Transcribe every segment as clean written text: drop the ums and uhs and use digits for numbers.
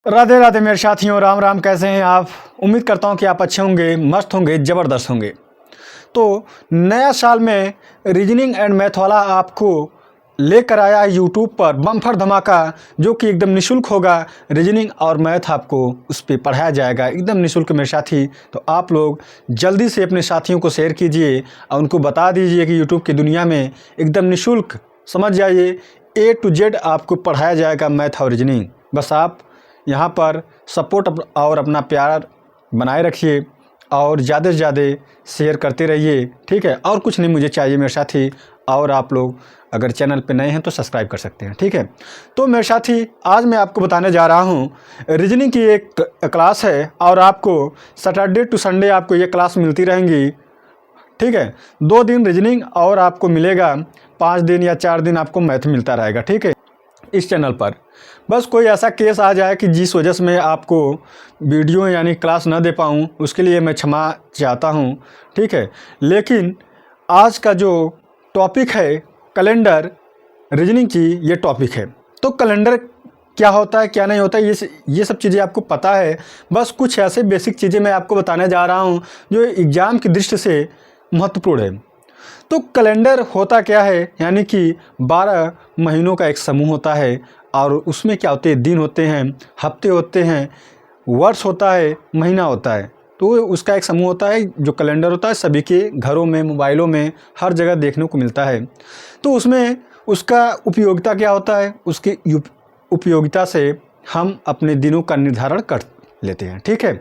राधे राधे मेरे साथियों, राम राम। कैसे हैं आप? उम्मीद करता हूं कि आप अच्छे होंगे, मस्त होंगे, ज़बरदस्त होंगे। तो नया साल में रीजनिंग एंड मैथ वाला आपको लेकर आया है यूट्यूब पर बम्पर धमाका, जो कि एकदम निःशुल्क होगा। रीजनिंग और मैथ आपको उस पर पढ़ाया जाएगा एकदम निःशुल्क मेरे साथी। तो आप लोग जल्दी से अपने साथियों को शेयर कीजिए और उनको बता दीजिए कि यूट्यूब की दुनिया में एकदम निःशुल्क समझ जाइए, A to Z आपको पढ़ाया जाएगा मैथ और रीजनिंग। बस आप यहाँ पर सपोर्ट और अपना प्यार बनाए रखिए और ज़्यादा से ज़्यादा शेयर करते रहिए, ठीक है। और कुछ नहीं मुझे चाहिए मेरे साथी। और आप लोग अगर चैनल पे नए हैं तो सब्सक्राइब कर सकते हैं, ठीक है। तो मेरे साथी, आज मैं आपको बताने जा रहा हूँ रीजनिंग की एक क्लास है और आपको सैटरडे टू संडे आपको ये क्लास मिलती रहेंगी, ठीक है। 2 दिन रीजनिंग और आपको मिलेगा 5 दिन या 4 दिन आपको मैथ मिलता रहेगा, ठीक है, इस चैनल पर। बस कोई ऐसा केस आ जाए कि जिस वजह से मैं आपको वीडियो यानी क्लास ना दे पाऊँ, उसके लिए मैं क्षमा चाहता हूँ, ठीक है। लेकिन आज का जो टॉपिक है कैलेंडर रीजनिंग की, ये टॉपिक है। तो कैलेंडर क्या होता है, क्या नहीं होता है, ये सब चीज़ें आपको पता है। बस कुछ ऐसे बेसिक चीज़ें मैं आपको बताने जा रहा हूँ जो एग्ज़ाम की दृष्टि से महत्वपूर्ण है। तो कैलेंडर होता क्या है, यानी कि 12 महीनों का एक समूह होता है और उसमें क्या होते हैं, दिन होते हैं, हफ्ते होते हैं, वर्ष होता है, महीना होता है। तो उसका एक समूह होता है जो कैलेंडर होता है, सभी के घरों में, मोबाइलों में, हर जगह देखने को मिलता है। तो उसमें उसका उपयोगिता क्या होता है, उसकी उपयोगिता से हम अपने दिनों का निर्धारण कर लेते हैं, ठीक है।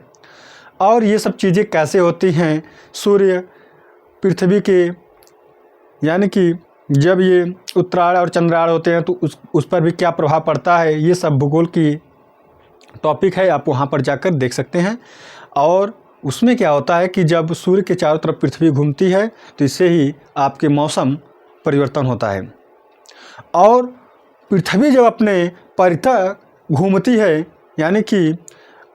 और ये सब चीज़ें कैसे होती हैं, सूर्य पृथ्वी के यानी कि जब ये उत्तरायण और चंद्रायण होते हैं तो उस पर भी क्या प्रभाव पड़ता है, ये सब भूगोल की टॉपिक है, आप वहाँ पर जाकर देख सकते हैं। और उसमें क्या होता है कि जब सूर्य के चारों तरफ पृथ्वी घूमती है तो इससे ही आपके मौसम परिवर्तन होता है। और पृथ्वी जब अपने परितः घूमती है यानी कि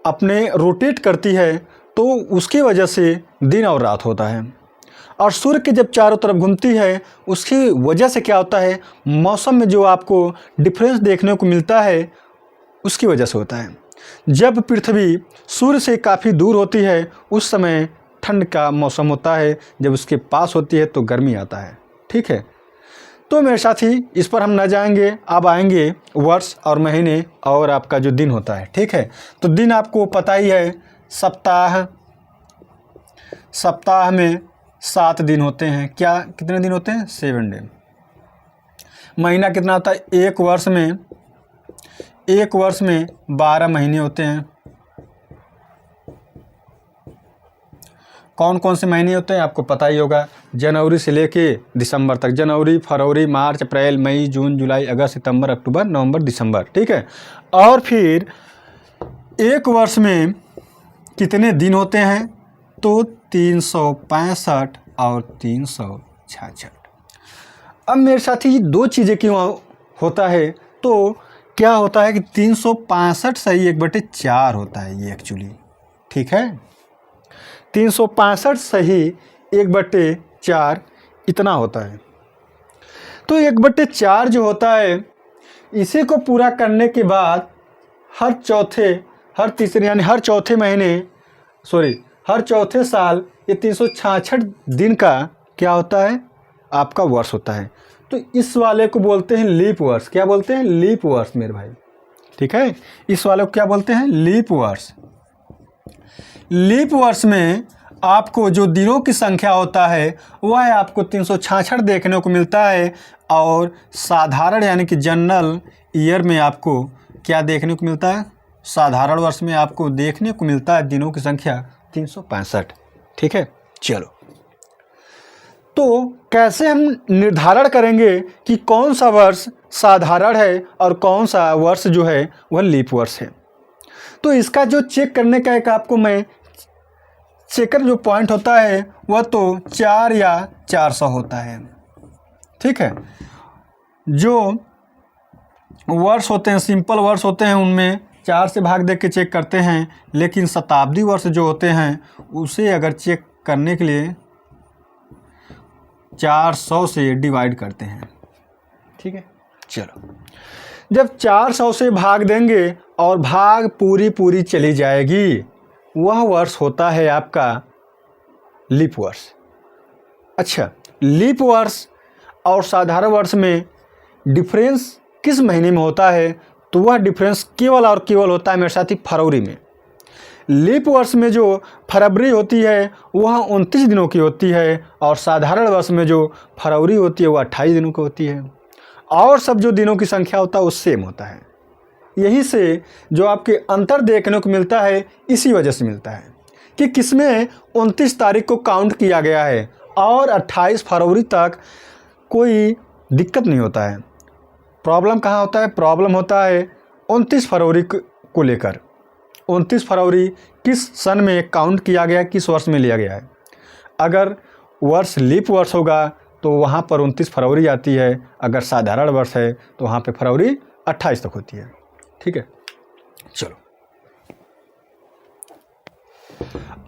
अपने रोटेट करती है तो उसकी वजह से दिन और रात होता है। और सूर्य के जब चारों तरफ घूमती है उसकी वजह से क्या होता है, मौसम में जो आपको डिफरेंस देखने को मिलता है उसकी वजह से होता है। जब पृथ्वी सूर्य से काफ़ी दूर होती है उस समय ठंड का मौसम होता है, जब उसके पास होती है तो गर्मी आता है, ठीक है। तो मेरे साथी, इस पर हम न जाएंगे, अब आएंगे वर्ष और महीने और आपका जो दिन होता है, ठीक है। तो दिन आपको पता ही है, सप्ताह में 7 दिन होते हैं। क्या कितने दिन होते हैं? 7 डे। महीना कितना होता है? एक वर्ष में 12 महीने होते हैं। कौन कौन से महीने होते हैं आपको पता ही होगा, जनवरी से लेके दिसंबर तक। जनवरी, फरवरी, मार्च, अप्रैल, मई, जून, जुलाई, अगस्त, सितंबर, अक्टूबर, नवंबर, दिसंबर, ठीक है। और फिर एक वर्ष में कितने दिन होते हैं? तो 365 और 366। अब मेरे साथी, 2 चीज़ें क्यों होता है? तो क्या होता है कि 365 सही 1/4 होता है ये एक्चुअली, ठीक है। 365 सही 1/4 इतना होता है। तो 1/4 जो होता है, इसी को पूरा करने के बाद हर तीसरे यानी हर चौथे साल ये 366 दिन का क्या होता है, आपका वर्ष होता है। तो इस वाले को बोलते हैं लीप वर्ष। क्या बोलते हैं? लीप वर्ष मेरे भाई, ठीक है। इस वाले को क्या बोलते हैं? लीप वर्ष। लीप वर्ष में आपको जो दिनों की संख्या होता है वह आपको 366 देखने को मिलता है। और साधारण यानी कि जनरल ईयर में आपको क्या देखने को मिलता है? साधारण वर्ष में आपको देखने को मिलता है दिनों की संख्या 365, ठीक है। चलो, तो कैसे हम निर्धारण करेंगे कि कौन सा वर्ष साधारण है और कौन सा वर्ष जो है वह लीप वर्ष है? तो इसका जो चेक करने का एक आपको मैं चेकर जो पॉइंट होता है वह तो 4 या 400 होता है, ठीक है। जो वर्ष होते हैं, सिंपल वर्ष होते हैं, उनमें 4 से भाग दे के चेक करते हैं। लेकिन शताब्दी वर्ष जो होते हैं उसे अगर चेक करने के लिए 400 से डिवाइड करते हैं, ठीक है। चलो, जब 400 से भाग देंगे और भाग पूरी चली जाएगी, वह वर्ष होता है आपका लीप वर्ष। अच्छा, लीप वर्ष और साधारण वर्ष में डिफरेंस किस महीने में होता है? तो वह डिफरेंस केवल और केवल होता है मेरे साथी फरवरी में। लीप वर्ष में जो फरवरी होती है वह 29 दिनों की होती है, और साधारण वर्ष में जो फरवरी होती है वह 28 दिनों की होती है, और सब जो दिनों की संख्या होता है वो सेम होता है। यही से जो आपके अंतर देखने को मिलता है इसी वजह से मिलता है कि किसमें 29 तारीख को काउंट किया गया है और 28 फरवरी तक कोई दिक्कत नहीं होता है। प्रॉब्लम कहाँ होता है? प्रॉब्लम होता है 29 फरवरी को लेकर। 29 फरवरी किस सन में काउंट किया गया, किस वर्ष में लिया गया है। अगर वर्ष लीप वर्ष होगा तो वहाँ पर 29 फरवरी आती है, अगर साधारण वर्ष है तो वहाँ पे फरवरी 28 तक होती है। ठीक है, चलो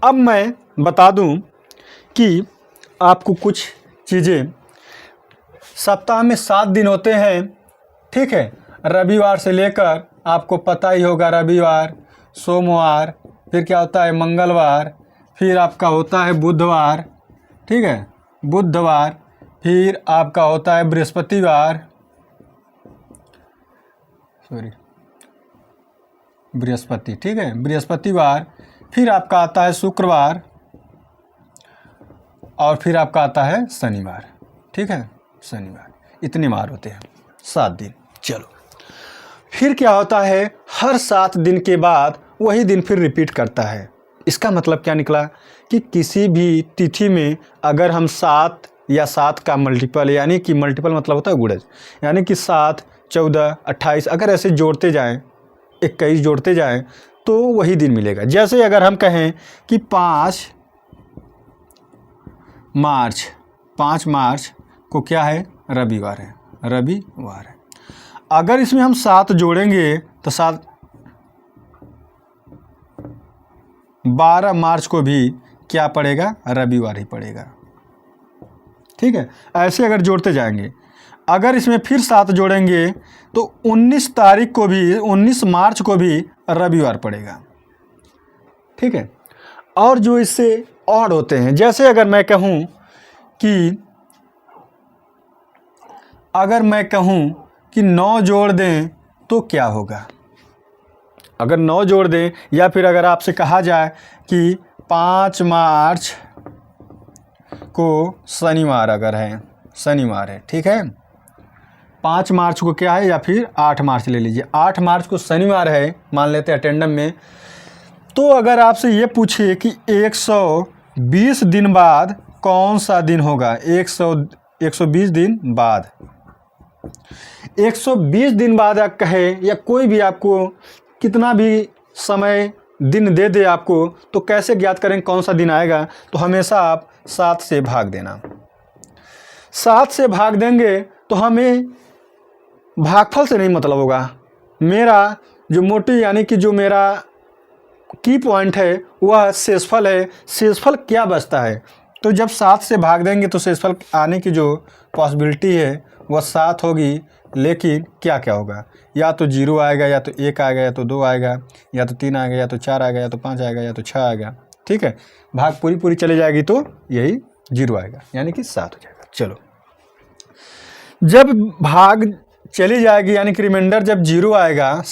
अब मैं बता दूं कि आपको कुछ चीज़ें। सप्ताह में 7 दिन होते हैं, ठीक है। रविवार से लेकर आपको पता ही होगा, रविवार, सोमवार, फिर क्या होता है मंगलवार, फिर आपका होता है बुधवार, ठीक है, बुधवार, फिर आपका होता है बृहस्पतिवार, बृहस्पति, ठीक है, बृहस्पतिवार, फिर आपका आता है शुक्रवार, और फिर आपका आता है शनिवार, ठीक है, शनिवार। इतने बार होते हैं, 7 दिन। चलो फिर क्या होता है, हर 7 दिन के बाद वही दिन फिर रिपीट करता है। इसका मतलब क्या निकला कि किसी भी तिथि में अगर हम 7 या 7 का मल्टीपल, यानी कि मल्टीपल मतलब होता है गुणज, यानी कि 7, 14, 28 अगर ऐसे जोड़ते जाएं, 21 जोड़ते जाएं तो वही दिन मिलेगा। जैसे अगर हम कहें कि 5 मार्च को क्या है, रविवार है, रविवार है। अगर इसमें हम 7 जोड़ेंगे तो 12 मार्च को भी क्या पड़ेगा, रविवार ही पड़ेगा, ठीक है। ऐसे अगर जोड़ते जाएंगे, अगर इसमें फिर 7 जोड़ेंगे तो 19 तारीख को भी, 19 मार्च को भी रविवार पड़ेगा, ठीक है। और जो इससे ऑड होते हैं, जैसे अगर मैं कहूँ कि 9 जोड़ दें तो क्या होगा। अगर 9 जोड़ दें, या फिर अगर आपसे कहा जाए कि 5 मार्च को शनिवार अगर है, शनिवार है, ठीक है, 5 मार्च को क्या है, या फिर 8 मार्च ले लीजिए, 8 मार्च को शनिवार है मान लेते हैं अटेंडम में। तो अगर आपसे ये पूछिए कि 120 दिन बाद कौन सा दिन होगा, 120 दिन बाद, 120 दिन बाद आप कहे, या कोई भी आपको कितना भी समय दिन दे दे आपको, तो कैसे ज्ञात करें कौन सा दिन आएगा? तो हमेशा आप 7 से भाग देना। 7 से भाग देंगे तो हमें भागफल से नहीं मतलब होगा। मेरा जो मोटी, यानी कि जो मेरा की पॉइंट है वह शेषफल है। शेषफल क्या बचता है, तो जब 7 से भाग देंगे तो शेषफल आने की जो पॉसिबिलिटी है वह 7 होगी, लेकिन क्या क्या होगा, या तो 0 आएगा, या तो 1 आएगा, या तो 2 आएगा, या तो 3 आएगा, या तो 4 आएगा, या तो 5 आएगा, या तो 6 आएगा, ठीक है। भाग पूरी चली जाएगी तो यही 0 आएगा, यानी कि 7 हो जाएगा। चलो, जब भाग चली जाएगी, यानी कि रिमाइंडर जब 0 आएगा,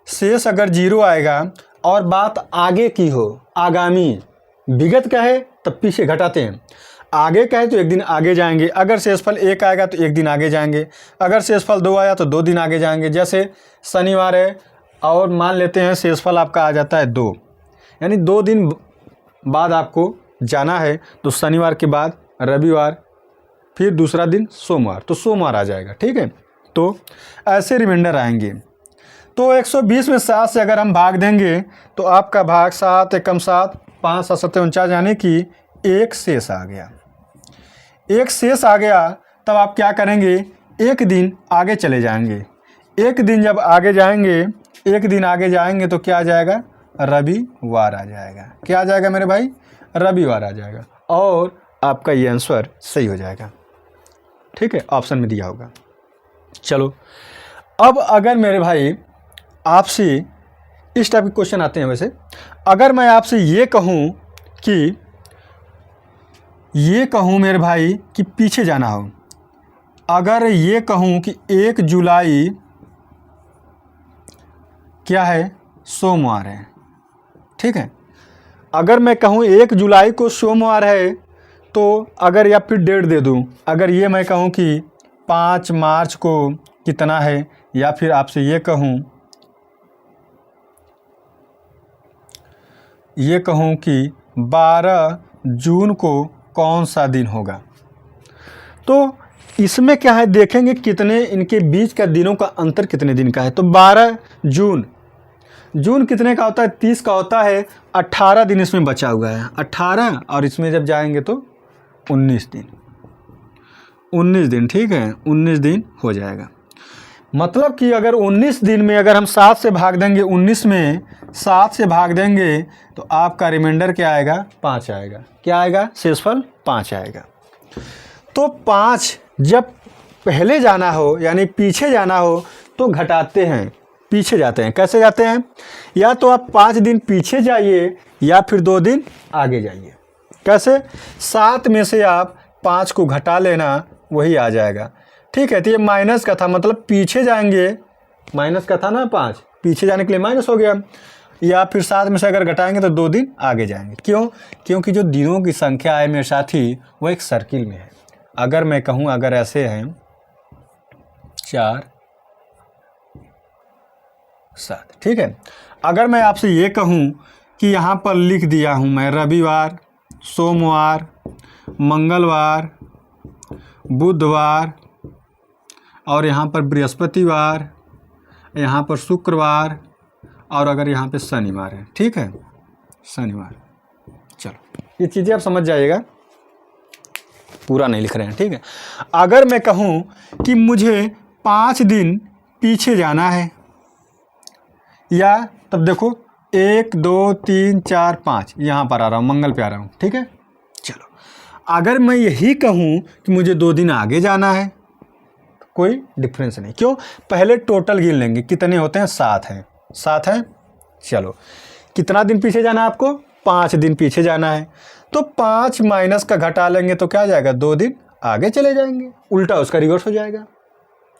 शेष अगर 0 आएगा, और बात आगे की हो, आगामी, विगत का है तब पीछे घटाते हैं, आगे का है तो 1 दिन आगे जाएंगे। अगर शेषफल 1 आएगा तो 1 दिन आगे जाएंगे, अगर शेषफल 2 आया तो 2 दिन आगे जाएंगे। जैसे शनिवार है और मान लेते हैं शेषफल आपका आ जाता है 2, यानी 2 दिन बाद आपको जाना है, तो शनिवार के बाद रविवार, फिर दूसरा दिन सोमवार, तो सोमवार आ जाएगा, ठीक है। तो ऐसे रिमाइंडर आएंगे। तो 120 में 7 से अगर हम भाग देंगे तो आपका भाग 7 एकम 7, 5 7 7 49, यानी कि 1 शेष आ गया। 1 शेष आ गया, तब आप क्या करेंगे, 1 दिन आगे चले जाएंगे। 1 दिन जब आगे जाएंगे, 1 दिन आगे जाएंगे तो क्या आ जाएगा, रविवार आ जाएगा। क्या आ जाएगा मेरे भाई, रविवार आ जाएगा, और आपका ये आंसर सही हो जाएगा, ठीक है, ऑप्शन में दिया होगा। चलो अब अगर मेरे भाई आपसे इस टाइप के क्वेश्चन आते हैं, वैसे अगर मैं आपसे ये कहूँ मेरे भाई कि पीछे जाना हो, अगर ये कहूँ कि 1 जुलाई क्या है, सोमवार है, ठीक है। अगर मैं कहूँ 1 जुलाई को सोमवार है, तो अगर या फिर डेट दे दूँ, अगर ये मैं कहूँ कि 5 मार्च को कितना है, या फिर आपसे ये कहूँ कि 12 जून को कौन सा दिन होगा, तो इसमें क्या है, देखेंगे कितने इनके बीच का दिनों का अंतर कितने दिन का है। तो 12 जून कितने का होता है, 30 का होता है, 18 दिन इसमें बचा हुआ है, 18 और इसमें जब जाएंगे तो 19 दिन, ठीक है, 19 दिन हो जाएगा। मतलब कि अगर 19 दिन में अगर हम 7 से भाग देंगे, 19 में 7 से भाग देंगे तो आपका रिमाइंडर क्या आएगा, 5 आएगा। क्या आएगा, शेषफल 5 आएगा। तो 5 जब पहले जाना हो यानी पीछे जाना हो तो घटाते हैं, पीछे जाते हैं। कैसे जाते हैं, या तो आप 5 दिन पीछे जाइए या फिर 2 दिन आगे जाइए। कैसे, 7 में से आप 5 को घटा लेना, वही आ जाएगा, ठीक है। तो ये माइनस का था, मतलब पीछे जाएंगे, माइनस का था ना 5, पीछे जाने के लिए माइनस हो गया, या फिर 7 में से अगर घटाएंगे तो 2 दिन आगे जाएंगे। क्यों, क्योंकि जो दिनों की संख्या है मेरे साथी वो एक सर्किल में है। अगर मैं कहूँ, अगर ऐसे हैं 4 7, ठीक है। अगर मैं आपसे ये कहूँ कि यहाँ पर लिख दिया हूँ मैं रविवार, सोमवार, मंगलवार, बुधवार, और यहाँ पर बृहस्पतिवार, यहाँ पर शुक्रवार, और अगर यहाँ पे शनिवार है, ठीक है, शनिवार। चलो ये चीज़ें आप समझ जाइएगा, पूरा नहीं लिख रहे हैं, ठीक है। अगर मैं कहूँ कि मुझे 5 दिन पीछे जाना है, या तब देखो 1 2 3 4 5 यहाँ पर आ रहा हूँ, मंगल पे आ रहा हूँ, ठीक है। चलो अगर मैं यही कहूँ कि मुझे 2 दिन आगे जाना है, कोई डिफरेंस नहीं। क्यों, पहले टोटल गिन लेंगे, कितने होते हैं, 7 हैं, 7 हैं। चलो कितना दिन पीछे जाना है आपको, 5 दिन पीछे जाना है, तो 5 माइनस का घटा लेंगे तो क्या आ जाएगा, 2 दिन आगे चले जाएंगे, उल्टा उसका रिवर्स हो जाएगा,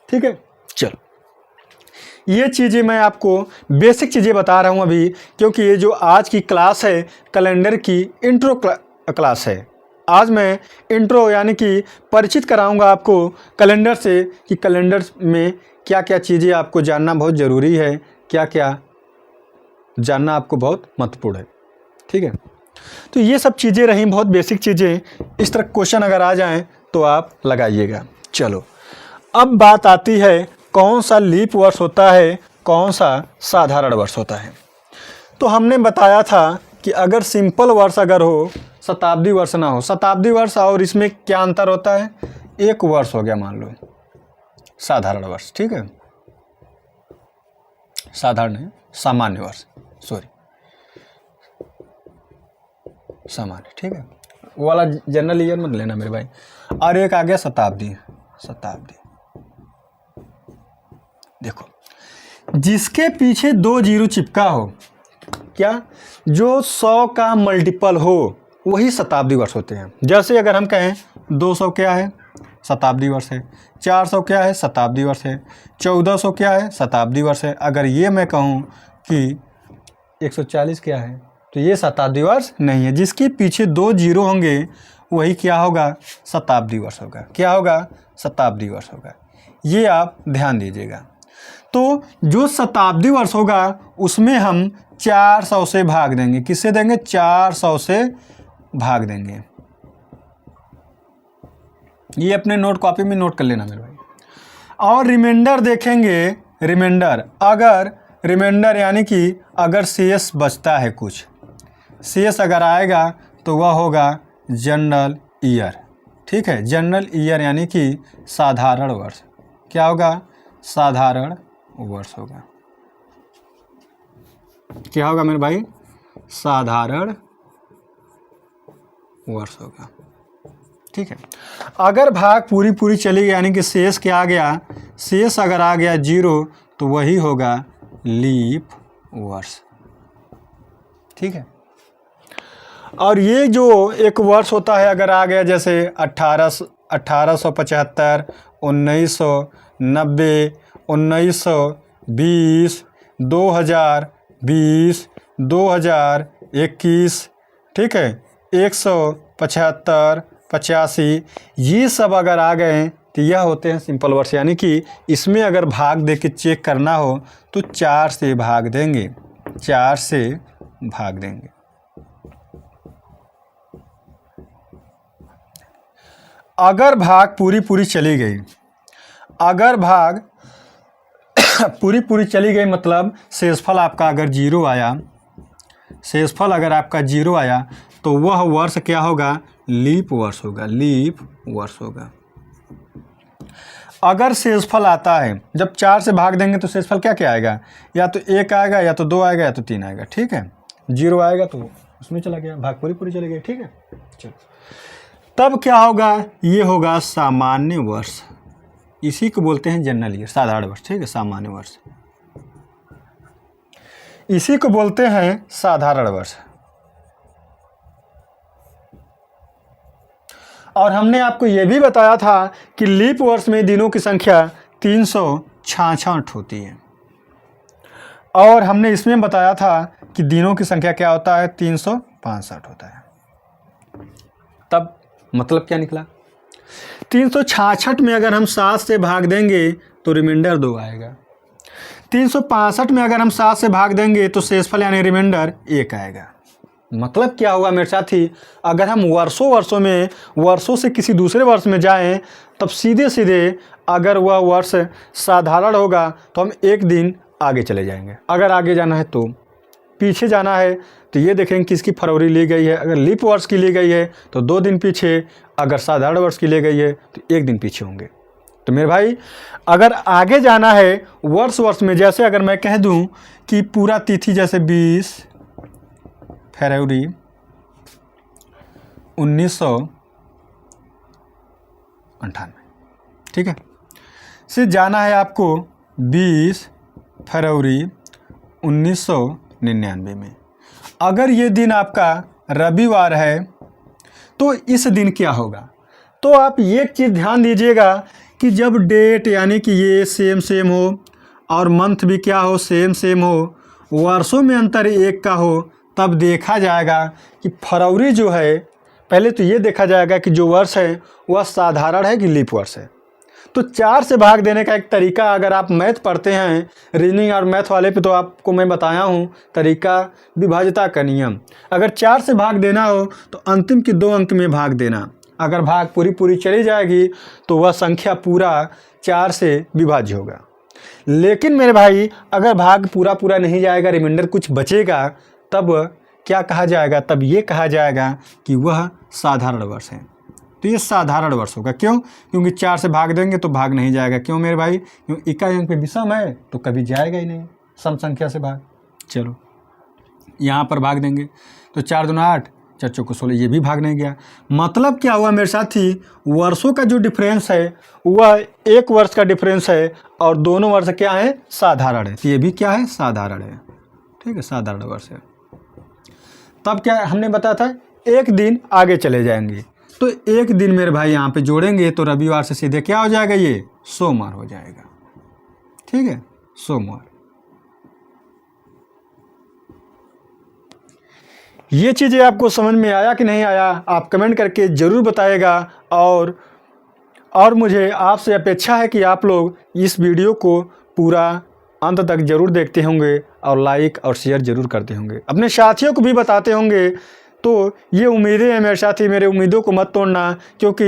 ठीक है। चलो ये चीज़ें मैं आपको बेसिक चीज़ें बता रहा हूँ अभी, क्योंकि ये जो आज की क्लास है कैलेंडर की इंट्रो क्लास है। आज मैं इंट्रो यानी कि परिचित कराऊंगा आपको कैलेंडर से, कि कैलेंडर में क्या क्या चीज़ें आपको जानना बहुत ज़रूरी है, क्या क्या जानना आपको बहुत महत्वपूर्ण है, ठीक है। तो ये सब चीज़ें रहीं, बहुत बेसिक चीज़ें। इस तरह क्वेश्चन अगर आ जाएं तो आप लगाइएगा। चलो अब बात आती है कौन सा लीप वर्ष होता है, कौन सा साधारण वर्ष होता है। तो हमने बताया था कि अगर सिंपल वर्ष अगर हो, शताब्दी वर्ष ना हो, शताब्दी वर्ष और इसमें क्या अंतर होता है, 1 वर्ष हो गया मान लो, साधारण वर्ष, ठीक है, साधारण है, सामान्य वर्ष, सॉरी सामान्य, ठीक है, वो वाला जनरल ईयर मत लेना मेरे भाई। और एक आ गया शताब्दी, शताब्दी। देखो जिसके पीछे 2 जीरो चिपका हो, क्या, जो 100 का मल्टीपल हो, वही शताब्दी वर्ष होते हैं। जैसे अगर हम कहें 200 क्या है, शताब्दी वर्ष है, 400 क्या है, शताब्दी वर्ष है, 1400 क्या है, शताब्दी वर्ष है। अगर ये मैं कहूँ कि 140 क्या है, तो ये शताब्दी वर्ष नहीं है। जिसके पीछे 2 जीरो होंगे वही क्या होगा, शताब्दी वर्ष होगा। क्या होगा, शताब्दी वर्ष होगा। ये आप ध्यान दीजिएगा। तो जो शताब्दी वर्ष होगा उसमें हम 400 से भाग देंगे। किससे देंगे, 400 से भाग देंगे। ये अपने नोट कॉपी में नोट कर लेना मेरे भाई। और रिमाइंडर देखेंगे, रिमाइंडर, अगर रिमाइंडर यानी कि अगर शेष बचता है, कुछ शेष अगर आएगा तो वह होगा जनरल ईयर, ठीक है। जनरल ईयर यानी कि साधारण वर्ष। क्या होगा, साधारण वर्ष होगा। क्या होगा मेरे भाई, साधारण वर्ष होगा, ठीक है। अगर भाग पूरी चली गई यानी कि शेष क्या आ गया, शेष अगर आ गया 0 तो वही होगा लीप वर्ष। ठीक है। और ये जो एक वर्ष होता है अगर आ गया जैसे 1875, 1990, 1920, 2020, 2021, ठीक है, 175, 85, ये सब अगर आ गए तो यह होते हैं सिंपल वर्ष। यानी कि इसमें अगर भाग दे के चेक करना हो तो 4 से भाग देंगे, 4 से भाग देंगे। अगर भाग पूरी चली गई, अगर भाग पूरी चली गई मतलब शेषफल आपका अगर 0 आया, शेषफल अगर आपका 0 आया तो वह वर्ष क्या होगा? लीप वर्ष होगा, लीप वर्ष होगा। अगर शेषफल आता है, जब 4 से भाग देंगे तो शेषफल क्या क्या आएगा? या तो 1 आएगा, या तो 2 आएगा, या तो 3 आएगा। ठीक है, 0 आएगा तो उसमें चला गया, भाग पूरी चली गई। ठीक है, चलो तब क्या होगा? ये होगा सामान्य वर्ष। इसी को बोलते हैं जनरल ईयर, साधारण वर्ष। ठीक है, सामान्य वर्ष इसी को बोलते हैं साधारण वर्ष। और हमने आपको यह भी बताया था कि लीप वर्ष में दिनों की संख्या 366 होती है। और हमने इसमें बताया था कि दिनों की संख्या क्या होता है? 365 होता है। तब मतलब क्या निकला? 366 में अगर हम 7 से भाग देंगे तो रिमाइंडर 2 आएगा। 365 में अगर हम 7 से भाग देंगे तो शेषफल यानी रिमाइंडर 1 आएगा। मतलब क्या हुआ मेरे साथी? अगर हम वर्षों से किसी दूसरे वर्ष में जाएं तब सीधे अगर वह वर्ष साधारण होगा तो हम 1 दिन आगे चले जाएंगे। अगर आगे जाना है तो पीछे जाना है तो ये देखेंगे किसकी फरवरी ली गई है। अगर लीप वर्ष की ली गई है तो 2 दिन पीछे, अगर साधारण वर्ष की ली गई है तो 1 दिन पीछे होंगे। तो मेरे भाई अगर आगे जाना है वर्ष में, जैसे अगर मैं कह दूं कि पूरा तिथि जैसे 20 फरवरी 1998, ठीक है, से जाना है आपको 20 फरवरी 1999 में। अगर ये दिन आपका रविवार है तो इस दिन क्या होगा? तो आप एक चीज़ ध्यान दीजिएगा कि जब डेट यानी कि ये सेम हो और मंथ भी क्या हो? सेम हो, वर्षों में अंतर 1 का हो, तब देखा जाएगा कि फरवरी जो है, पहले तो ये देखा जाएगा कि जो वर्ष है वह साधारण है कि लीप वर्ष है। तो 4 से भाग देने का एक तरीका, अगर आप मैथ पढ़ते हैं रीजनिंग और मैथ वाले पे, तो आपको मैं बताया हूँ तरीका विभाज्यता का नियम। अगर 4 से भाग देना हो तो अंतिम के 2 अंक में भाग देना। अगर भाग पूरी चली जाएगी तो वह संख्या पूरा 4 से विभाज्य होगा। लेकिन मेरे भाई अगर भाग पूरा नहीं जाएगा, रिमाइंडर कुछ बचेगा, तब क्या कहा जाएगा? तब ये कहा जाएगा कि वह साधारण वर्ष है। तो ये साधारण वर्ष होगा। क्यों? क्योंकि 4 से भाग देंगे तो भाग नहीं जाएगा। क्यों मेरे भाई? क्योंकि इकाई अंक पे विषम है तो कभी जाएगा ही नहीं सम संख्या से भाग। चलो यहाँ पर भाग देंगे तो 4 दूना 8, 4 चौको 16, ये भी भाग नहीं गया। मतलब क्या हुआ मेरे साथी? वर्षों का जो डिफरेंस है वह 1 वर्ष का डिफरेंस है और दोनों वर्ष क्या है? साधारण है। तो ये भी क्या है? साधारण है। ठीक है, साधारण वर्ष है। तब क्या हमने बताया था? 1 दिन आगे चले जाएंगे। तो 1 दिन मेरे भाई यहाँ पे जोड़ेंगे तो रविवार से सीधे क्या हो जाएगा? ये सोमवार हो जाएगा। ठीक है, सोमवार। ये चीज़ें आपको समझ में आया कि नहीं आया? आप कमेंट करके ज़रूर बताइएगा। और मुझे आपसे अपेक्षा है कि आप लोग इस वीडियो को पूरा अंत तक ज़रूर देखते होंगे और लाइक और शेयर ज़रूर करते होंगे, अपने साथियों को भी बताते होंगे। तो ये उम्मीदें हैं मेरे साथी, मेरे उम्मीदों को मत तोड़ना, क्योंकि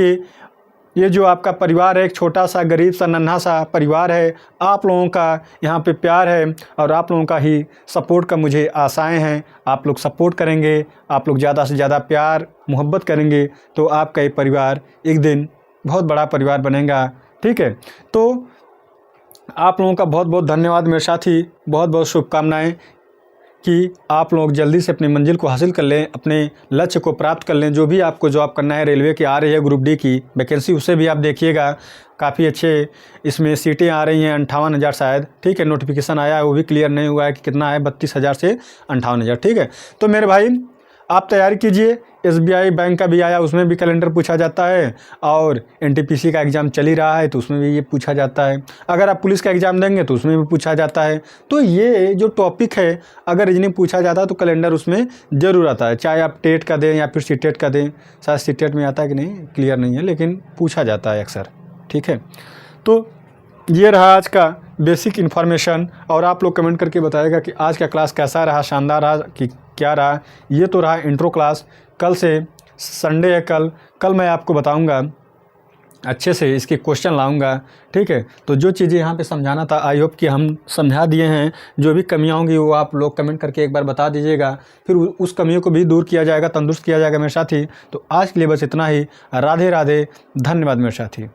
ये जो आपका परिवार है, एक छोटा सा गरीब सा नन्हा सा परिवार है। आप लोगों का यहाँ पे प्यार है और आप लोगों का ही सपोर्ट का मुझे आशाएं हैं। आप लोग सपोर्ट करेंगे, आप लोग ज़्यादा से ज़्यादा प्यार मोहब्बत करेंगे तो आपका ये परिवार एक दिन बहुत बड़ा परिवार बनेगा। ठीक है, तो आप लोगों का बहुत बहुत धन्यवाद मेरे साथी, बहुत बहुत शुभकामनाएँ। कि आप लोग जल्दी से अपनी मंजिल को हासिल कर लें, अपने लक्ष्य को प्राप्त कर लें। जो भी आपको जॉब करना है, रेलवे की आ रही है ग्रुप डी की वैकेंसी, उसे भी आप देखिएगा। काफ़ी अच्छे इसमें सीटें आ रही हैं, 58,000 शायद, ठीक है। नोटिफिकेशन आया है, वो भी क्लियर नहीं हुआ है कि कितना है, 32,000 से 58,000, ठीक है। तो मेरे भाई आप तैयारी कीजिए। SBI बैंक का भी आया, उसमें भी कैलेंडर पूछा जाता है, और NTPC का एग्ज़ाम चल ही रहा है तो उसमें भी ये पूछा जाता है। अगर आप पुलिस का एग्ज़ाम देंगे तो उसमें भी पूछा जाता है। तो ये जो टॉपिक है, अगर रीजनिंग पूछा जाता है तो कैलेंडर उसमें ज़रूर आता है, चाहे आप टेट का दें या फिर सीटेट का दें। शायद सीटेट में आता है कि नहीं, क्लियर नहीं है, लेकिन पूछा जाता है अक्सर, ठीक है। तो ये रहा आज का बेसिक इन्फॉर्मेशन, और आप लोग कमेंट करके बताइएगा कि आज का क्लास कैसा रहा, शानदार रहा कि क्या रहा। ये तो रहा इंट्रो क्लास। कल से संडे है, कल मैं आपको बताऊंगा, अच्छे से इसके क्वेश्चन लाऊंगा, ठीक है। तो जो चीज़ें यहाँ पे समझाना था, आई होप कि हम समझा दिए हैं। जो भी कमियाँ होंगी वो आप लोग कमेंट करके एक बार बता दीजिएगा, फिर उस कमियों को भी दूर किया जाएगा, तंदुरुस्त किया जाएगा मेरे साथी। तो आज के लिए बस इतना ही। राधे राधे, धन्यवाद मेरे साथी।